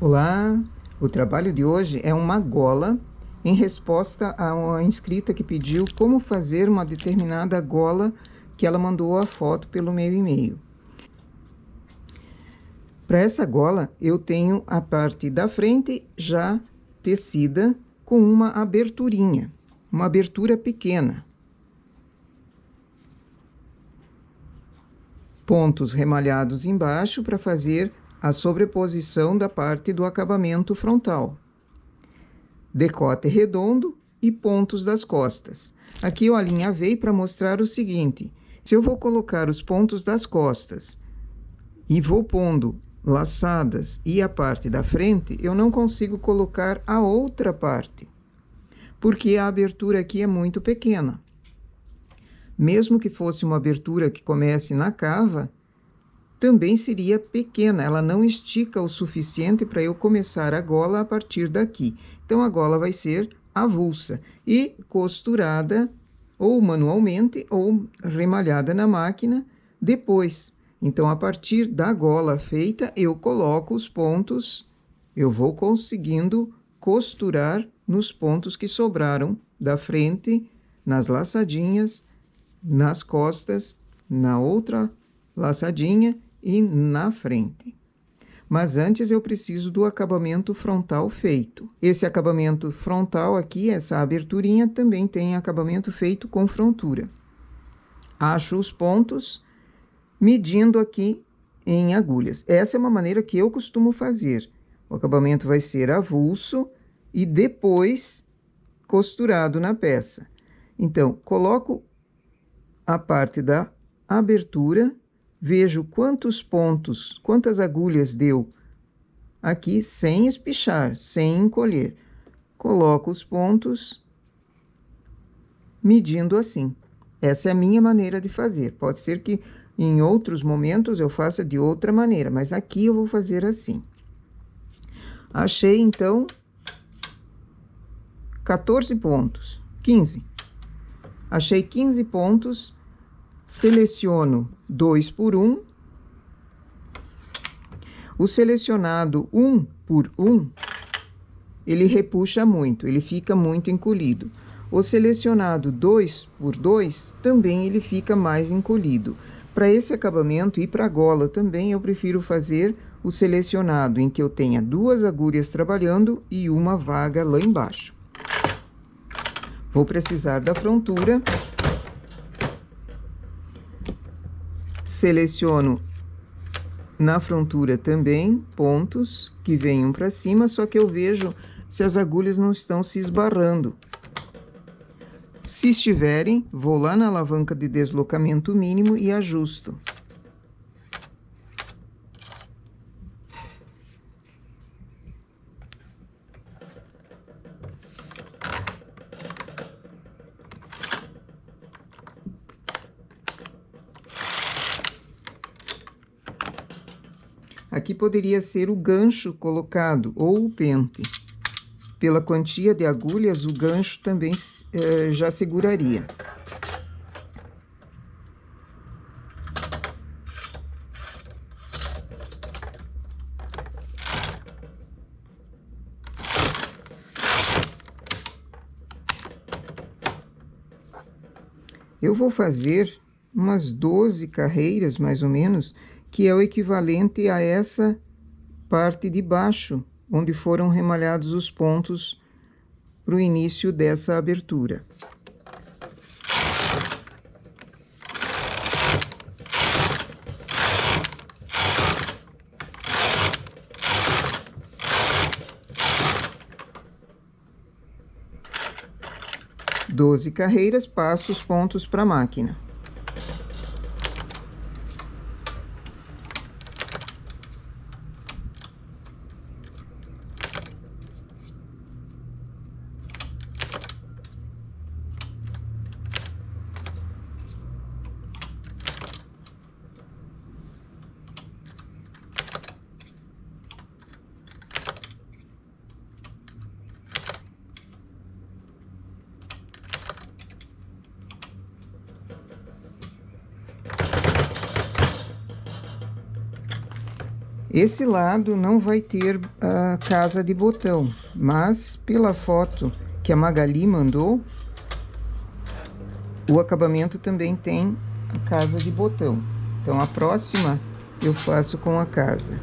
Olá, o trabalho de hoje é uma gola em resposta a uma inscrita que pediu como fazer uma determinada gola que ela mandou a foto pelo meu e-mail. Para essa gola, eu tenho a parte da frente já tecida com uma aberturinha, uma abertura pequena. Pontos remalhados embaixo para fazer a sobreposição da parte do acabamento frontal. Decote redondo e pontos das costas. Aqui eu alinhavei para mostrar o seguinte: se eu vou colocar os pontos das costas e vou pondo laçadas e a parte da frente, eu não consigo colocar a outra parte, porque a abertura aqui é muito pequena. Mesmo que fosse uma abertura que comece na cava, também seria pequena, ela não estica o suficiente para eu começar a gola a partir daqui. Então, a gola vai ser avulsa e costurada ou manualmente ou remalhada na máquina depois. Então, a partir da gola feita, eu coloco os pontos, eu vou conseguindo costurar nos pontos que sobraram da frente, nas laçadinhas, nas costas, na outra laçadinha e na frente. Mas antes eu preciso do acabamento frontal feito. Esse acabamento frontal aqui, essa aberturinha, também tem acabamento feito com frontura. Acho os pontos medindo aqui em agulhas. Essa é uma maneira que eu costumo fazer. O acabamento vai ser avulso e depois costurado na peça. Então, coloco a parte da abertura, vejo quantos pontos, quantas agulhas deu aqui, sem espichar, sem encolher. Coloco os pontos, medindo assim. Essa é a minha maneira de fazer. Pode ser que em outros momentos eu faça de outra maneira, mas aqui eu vou fazer assim. Achei, então, 14 pontos, 15. Achei 15 pontos, seleciono 2 por 1. O selecionado 1 por 1, ele repuxa muito, ele fica muito encolhido. O selecionado 2 por 2, também ele fica mais encolhido. Para esse acabamento e para a gola também, eu prefiro fazer o selecionado, em que eu tenha 2 agulhas trabalhando e uma vaga lá embaixo. Vou precisar da frontura. Seleciono na frontura também pontos que venham para cima, só que eu vejo se as agulhas não estão se esbarrando. Se estiverem, vou lá na alavanca de deslocamento mínimo e ajusto. Aqui poderia ser o gancho colocado, ou o pente. Pela quantia de agulhas, o gancho também já seguraria. Eu vou fazer umas 12 carreiras, mais ou menos, que é o equivalente a essa parte de baixo, onde foram remalhados os pontos para o início dessa abertura. Doze carreiras, passo os pontos para a máquina. Esse lado não vai ter a casa de botão, mas pela foto que a Magali mandou, o acabamento também tem a casa de botão. Então, a próxima eu faço com a casa.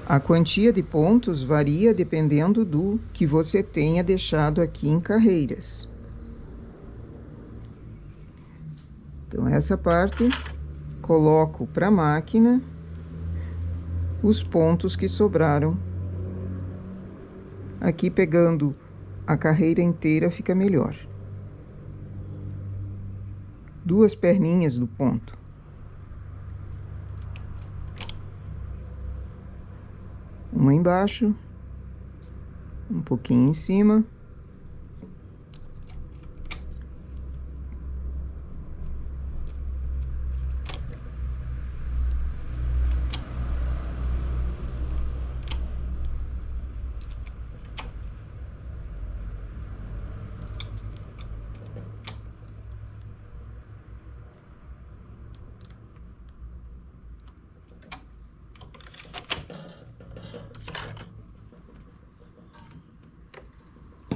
A quantia de pontos varia dependendo do que você tenha deixado aqui em carreiras. Então, essa parte coloco para a máquina os pontos que sobraram. Aqui, pegando a carreira inteira, fica melhor. Duas perninhas do ponto. Uma embaixo, um pouquinho em cima.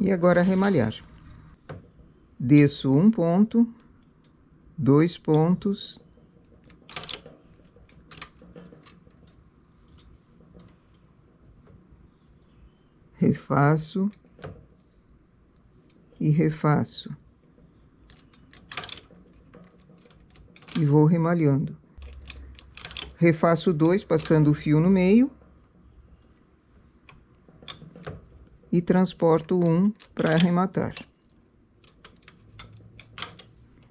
E agora remalhar. Desço um ponto, 2 pontos, refaço e refaço. E vou remalhando. Refaço 2, passando o fio no meio. E transporto um para arrematar.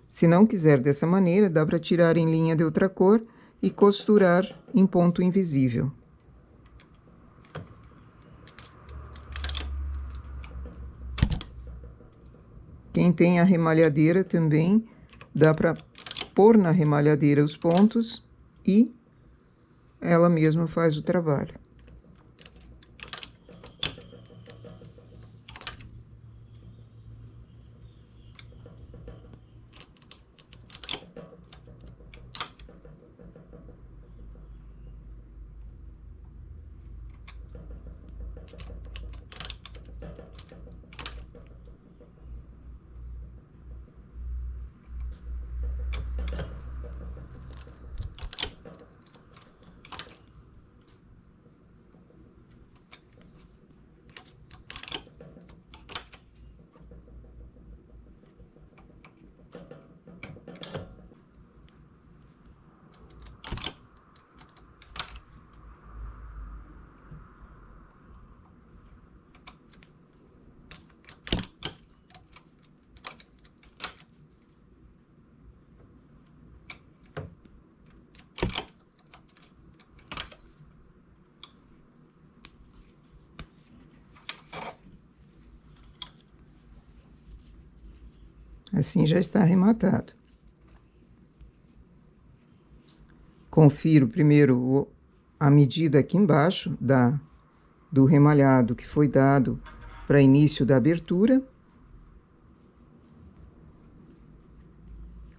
Se não quiser dessa maneira, dá para tirar em linha de outra cor e costurar em ponto invisível. Quem tem a remalhadeira também, dá para pôr na remalhadeira os pontos e ela mesma faz o trabalho. Assim já está arrematado. Confiro primeiro a medida aqui embaixo do remalhado que foi dado para início da abertura.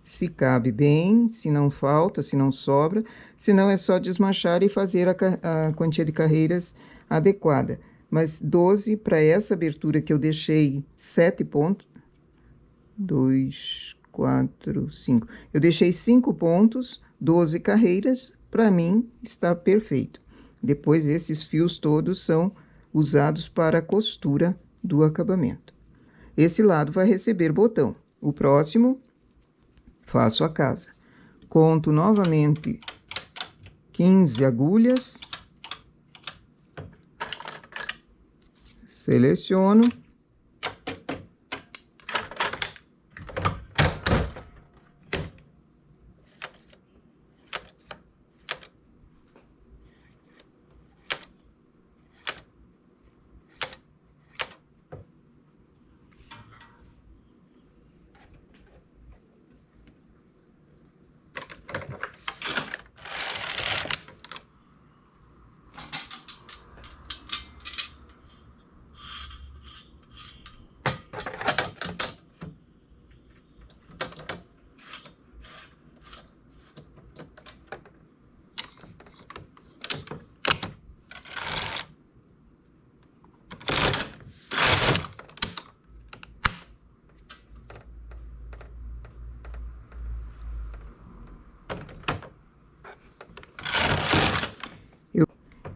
Se cabe bem, se não falta, se não sobra. Se não, é só desmanchar e fazer a quantia de carreiras adequada. Mas 12 para essa abertura que eu deixei 7 pontos. 2, 4, 5. Eu deixei 5 pontos, 12 carreiras, para mim está perfeito. Depois, esses fios todos são usados para a costura do acabamento. Esse lado vai receber botão. O próximo, faço a casa. Conto novamente 15 agulhas. Seleciono.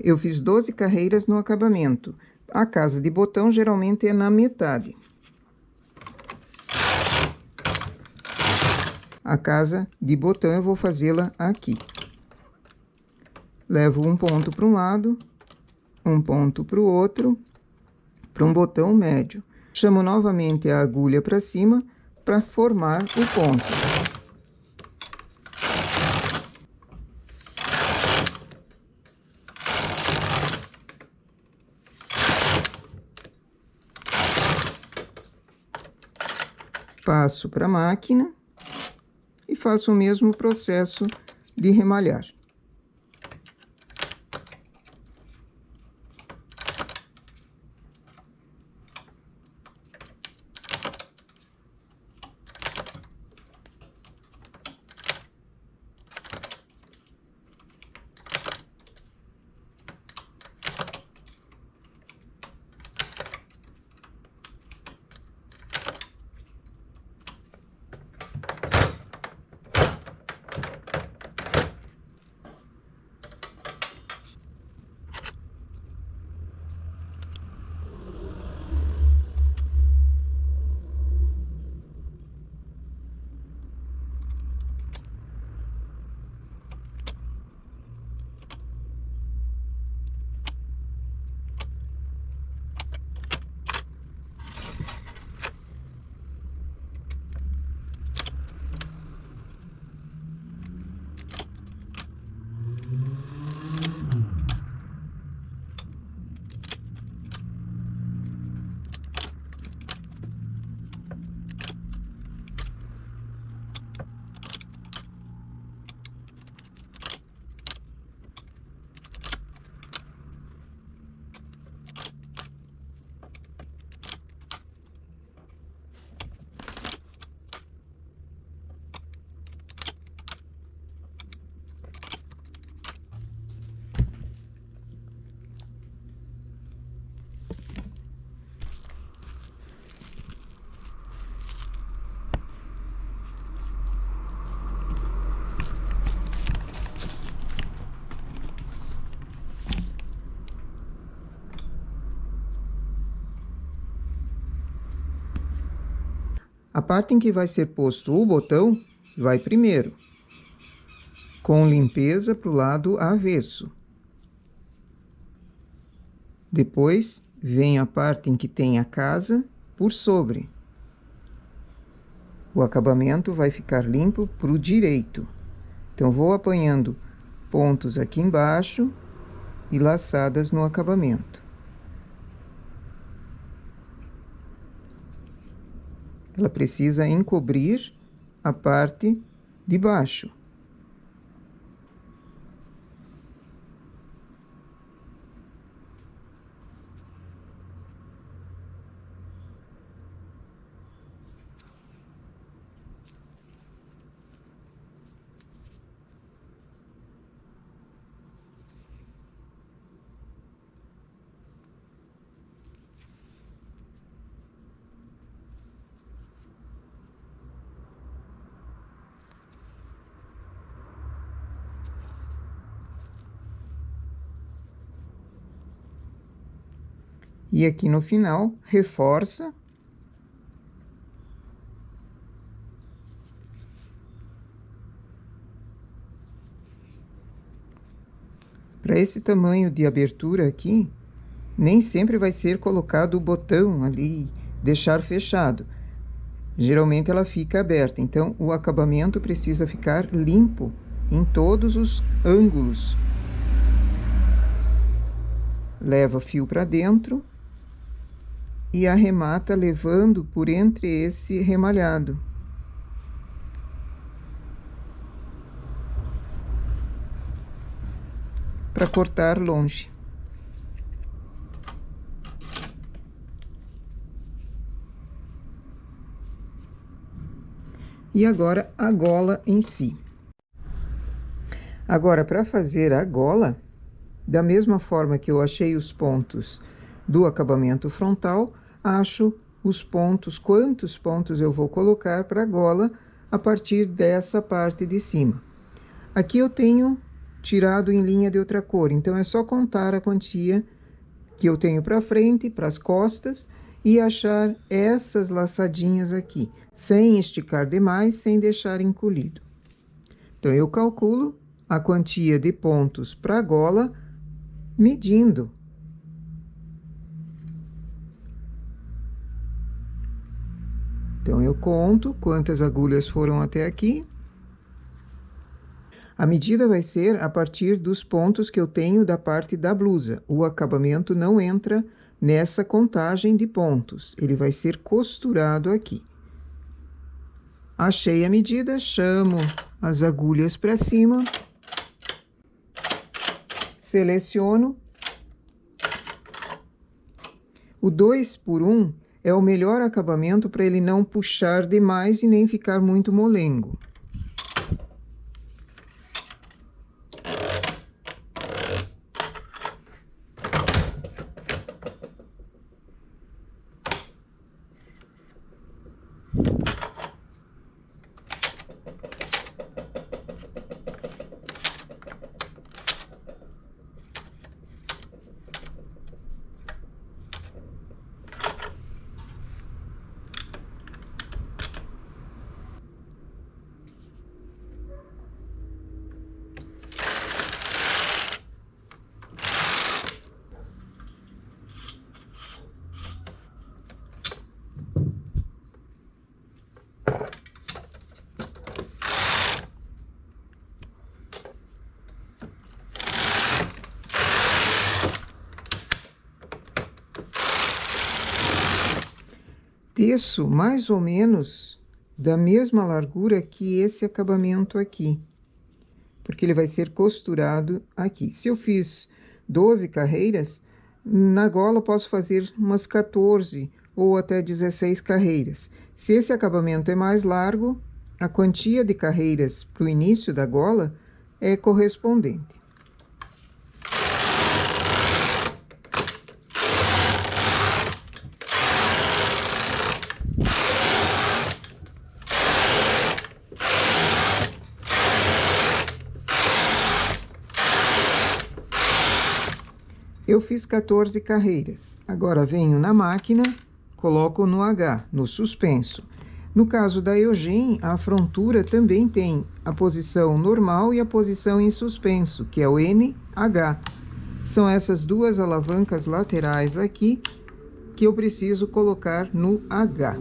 Eu fiz 12 carreiras no acabamento. A casa de botão geralmente é na metade. A casa de botão eu vou fazê-la aqui. Levo um ponto para um lado, um ponto para o outro, para um botão médio. Chamo novamente a agulha para cima para formar o ponto. Passo para a máquina e faço o mesmo processo de remalhar. A parte em que vai ser posto o botão vai primeiro, com limpeza para o lado avesso. Depois vem a parte em que tem a casa por sobre. O acabamento vai ficar limpo para o direito. Então, vou apanhando pontos aqui embaixo e laçadas no acabamento. Ela precisa encobrir a parte de baixo. E aqui no final, reforça. Para esse tamanho de abertura aqui, nem sempre vai ser colocado o botão ali, deixar fechado. Geralmente ela fica aberta, então o acabamento precisa ficar limpo em todos os ângulos. Leva fio para dentro e arremata levando por entre esse remalhado. Para cortar longe. E agora a gola em si. Agora, para fazer a gola, da mesma forma que eu achei os pontos do acabamento frontal, acho os pontos, quantos pontos eu vou colocar para a gola a partir dessa parte de cima. Aqui eu tenho tirado em linha de outra cor. Então, é só contar a quantia que eu tenho para frente, para as costas, e achar essas laçadinhas aqui, sem esticar demais, sem deixar encolhido. Então, eu calculo a quantia de pontos para a gola, medindo. Então, eu conto quantas agulhas foram até aqui. A medida vai ser a partir dos pontos que eu tenho da parte da blusa. O acabamento não entra nessa contagem de pontos. Ele vai ser costurado aqui. Achei a medida, chamo as agulhas para cima. Seleciono. O 2 por 1 é o melhor acabamento para ele não puxar demais e nem ficar muito molengo. Teço mais ou menos da mesma largura que esse acabamento aqui, porque ele vai ser costurado aqui. Se eu fiz 12 carreiras, na gola eu posso fazer umas 14 ou até 16 carreiras. Se esse acabamento é mais largo, a quantia de carreiras para o início da gola é correspondente. Eu fiz 14 carreiras. Agora, venho na máquina, coloco no H, no suspenso. No caso da Eugene, a frontura também tem a posição normal e a posição em suspenso, que é o NH. São essas duas alavancas laterais aqui que eu preciso colocar no H.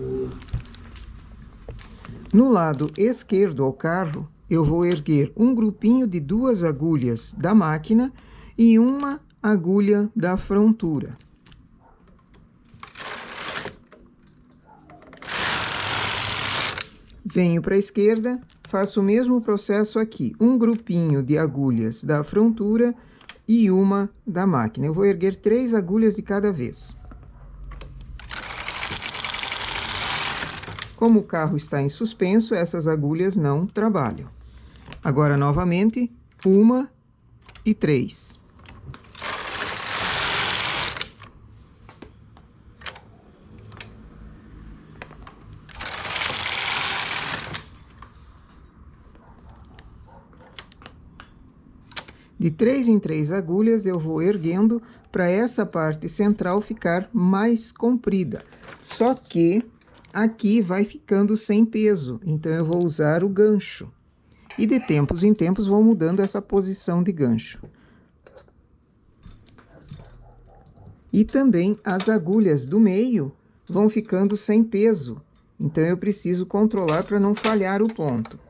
No lado esquerdo ao carro, eu vou erguer um grupinho de 2 agulhas da máquina e uma agulha da frontura. Venho para a esquerda, faço o mesmo processo aqui. Um grupinho de agulhas da frontura e uma da máquina. Eu vou erguer 3 agulhas de cada vez. Como o carro está em suspenso, essas agulhas não trabalham. Agora, novamente, 1 e 3. De 3 em 3 agulhas, eu vou erguendo para essa parte central ficar mais comprida. Só que aqui vai ficando sem peso, então eu vou usar o gancho. E de tempos em tempos vou mudando essa posição de gancho. E também as agulhas do meio vão ficando sem peso, então eu preciso controlar para não falhar o ponto.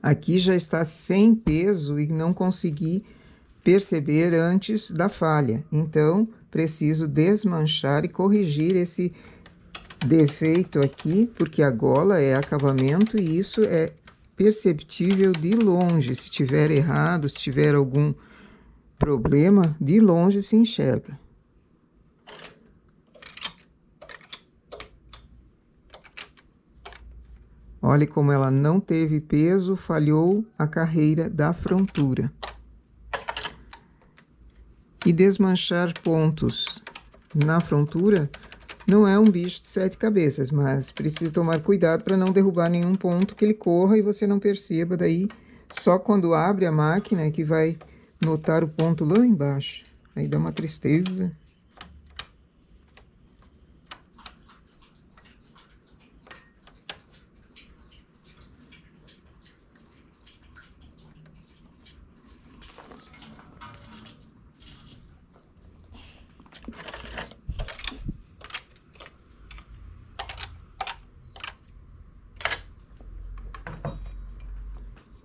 Aqui já está sem peso e não consegui perceber antes da falha. Então, preciso desmanchar e corrigir esse defeito aqui, porque a gola é acabamento e isso é perceptível de longe. Se tiver errado, se tiver algum problema, de longe se enxerga. Olhe como ela não teve peso, falhou a carreira da frontura. E desmanchar pontos na frontura não é um bicho de 7 cabeças, mas precisa tomar cuidado para não derrubar nenhum ponto que ele corra e você não perceba. Daí, só quando abre a máquina é que vai notar o ponto lá embaixo. Aí dá uma tristeza.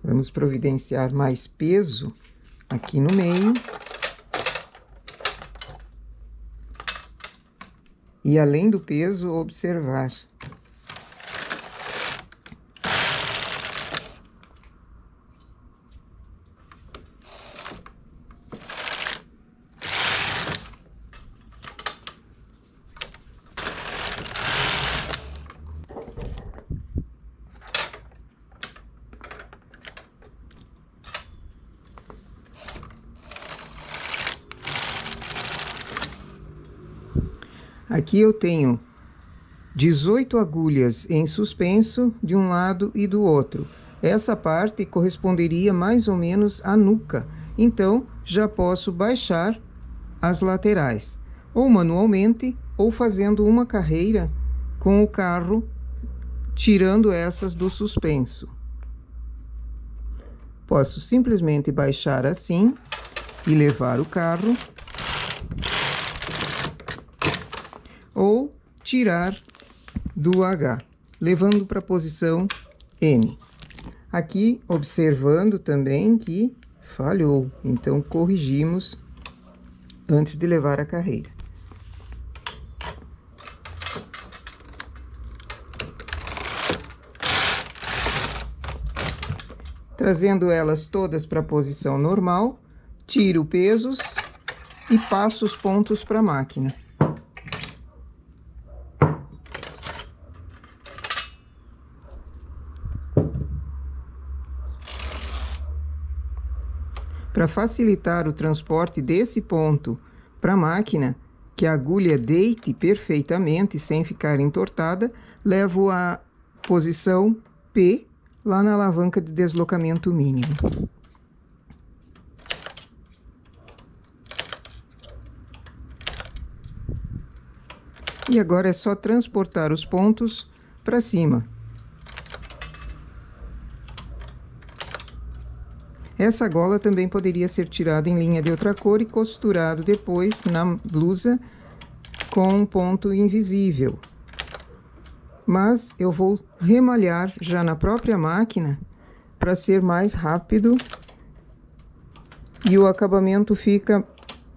Vamos providenciar mais peso aqui no meio. E além do peso, observar. Aqui eu tenho 18 agulhas em suspenso de um lado e do outro. Essa parte corresponderia mais ou menos à nuca. Então, já posso baixar as laterais, ou manualmente, ou fazendo uma carreira com o carro, tirando essas do suspenso. Posso simplesmente baixar assim e levar o carro, ou tirar do H, levando para a posição N. Aqui, observando também que falhou, então corrigimos antes de levar a carreira. Trazendo elas todas para a posição normal, tiro pesos e passo os pontos para a máquina. Para facilitar o transporte desse ponto para a máquina, que a agulha deite perfeitamente sem ficar entortada, levo a posição P lá na alavanca de deslocamento mínimo. E agora é só transportar os pontos para cima. Essa gola também poderia ser tirada em linha de outra cor e costurado depois na blusa com um ponto invisível. Mas eu vou remalhar já na própria máquina para ser mais rápido e o acabamento fica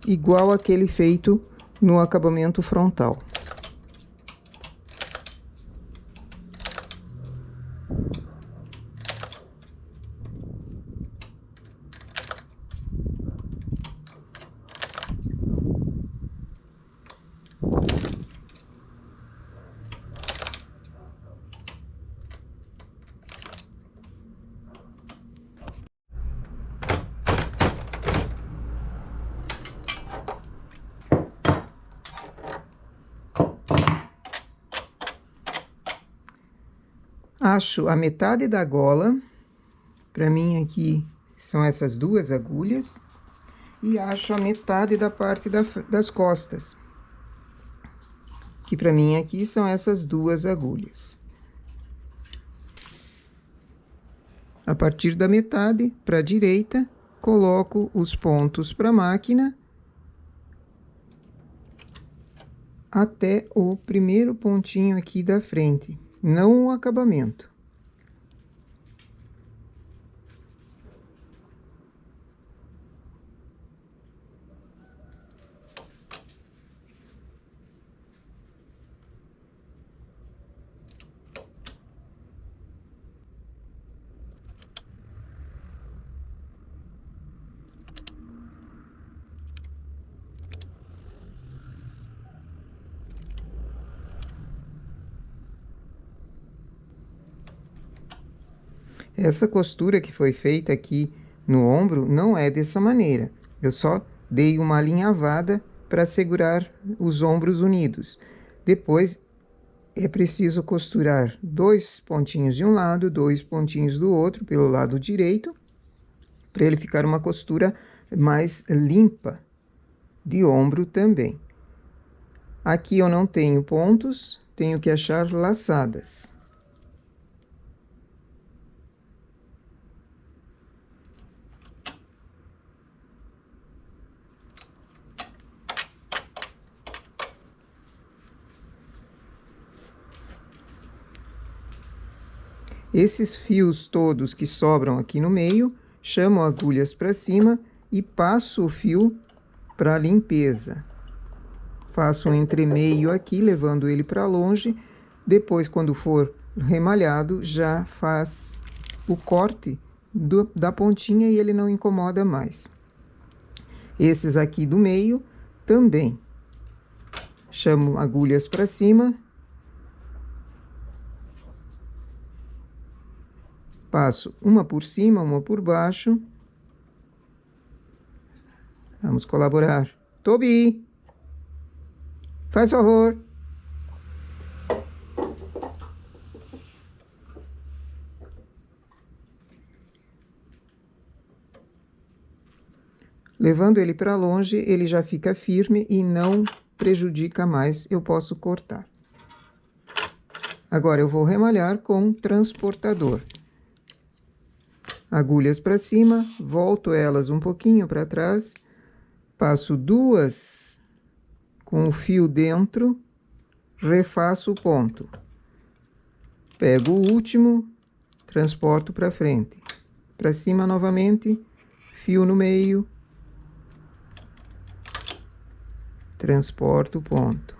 igual àquele feito no acabamento frontal. Acho a metade da gola, para mim aqui são essas duas agulhas, e acho a metade da parte das costas, que para mim aqui são essas duas agulhas. A partir da metade para a direita, coloco os pontos para a máquina até o primeiro pontinho aqui da frente, não o acabamento. Essa costura que foi feita aqui no ombro não é dessa maneira. Eu só dei uma alinhavada para segurar os ombros unidos. Depois é preciso costurar 2 pontinhos de um lado, 2 pontinhos do outro, pelo lado direito, para ele ficar uma costura mais limpa de ombro também. Aqui eu não tenho pontos, tenho que achar laçadas. Esses fios todos que sobram aqui no meio, chamo agulhas para cima e passo o fio para limpeza. Faço um entremeio aqui, levando ele para longe. Depois, quando for remalhado, já faz o corte da pontinha e ele não incomoda mais. Esses aqui do meio também. Chamo agulhas para cima. Passo uma por cima, uma por baixo. Vamos colaborar. Tobi, faz favor. Levando ele para longe, ele já fica firme e não prejudica mais, eu posso cortar. Agora eu vou remalhar com transportador. Agulhas para cima, volto elas um pouquinho para trás, passo 2 com o fio dentro, refaço o ponto. Pego o último, transporto para frente. Para cima novamente, fio no meio, transporto o ponto.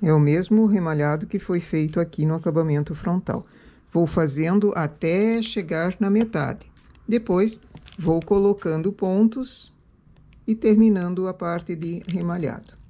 É o mesmo remalhado que foi feito aqui no acabamento frontal. Vou fazendo até chegar na metade. Depois, vou colocando pontos e terminando a parte de remalhado.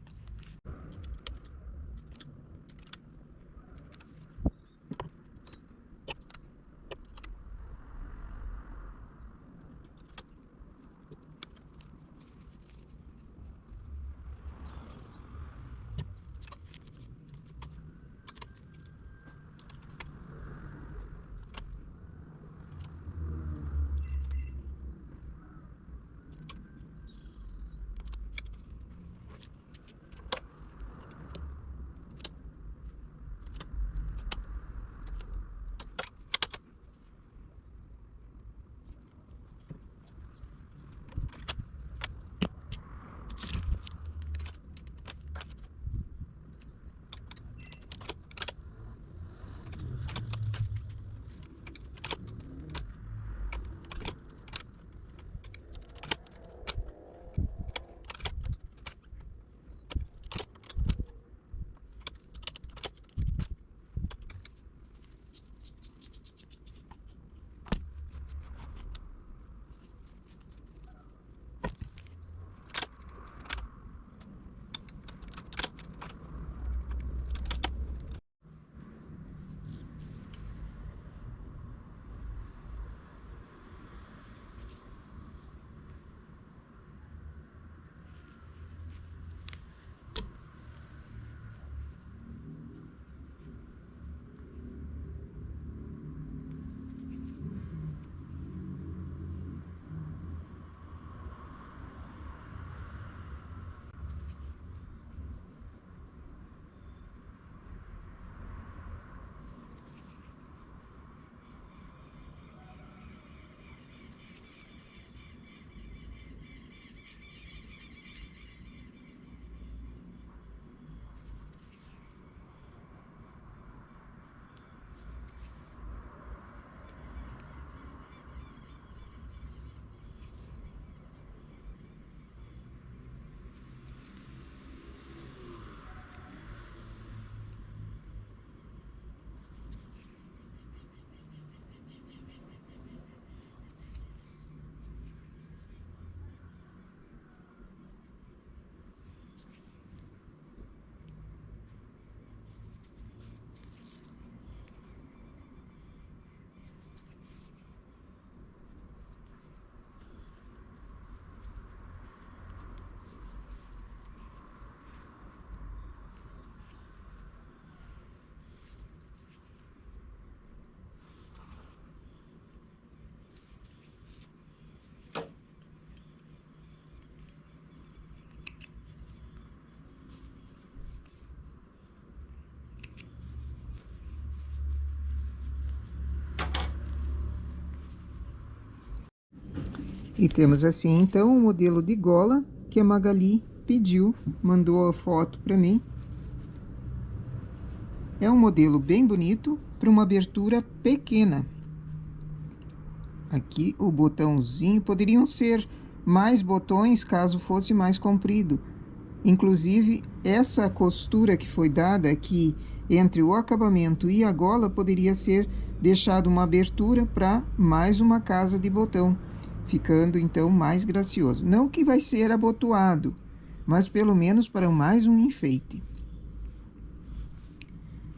E temos assim, então, o modelo de gola que a Magali pediu, mandou a foto para mim. É um modelo bem bonito para uma abertura pequena. Aqui o botãozinho, poderiam ser mais botões caso fosse mais comprido. Inclusive, essa costura que foi dada aqui entre o acabamento e a gola poderia ser deixado uma abertura para mais uma casa de botão, ficando então mais gracioso. Não que vai ser abotoado, mas pelo menos para mais um enfeite.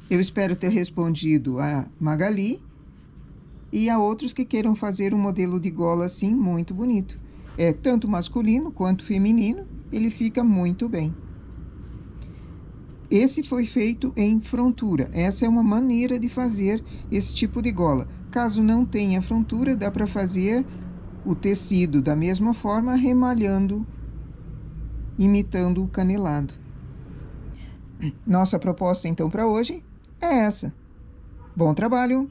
Eu espero ter respondido a Magali e a outros que queiram fazer um modelo de gola assim muito bonito. É tanto masculino quanto feminino, ele fica muito bem. Esse foi feito em frontura. Essa é uma maneira de fazer esse tipo de gola. Caso não tenha frontura, dá para fazer o tecido da mesma forma, remalhando, imitando o canelado. Nossa proposta então para hoje é essa. Bom trabalho!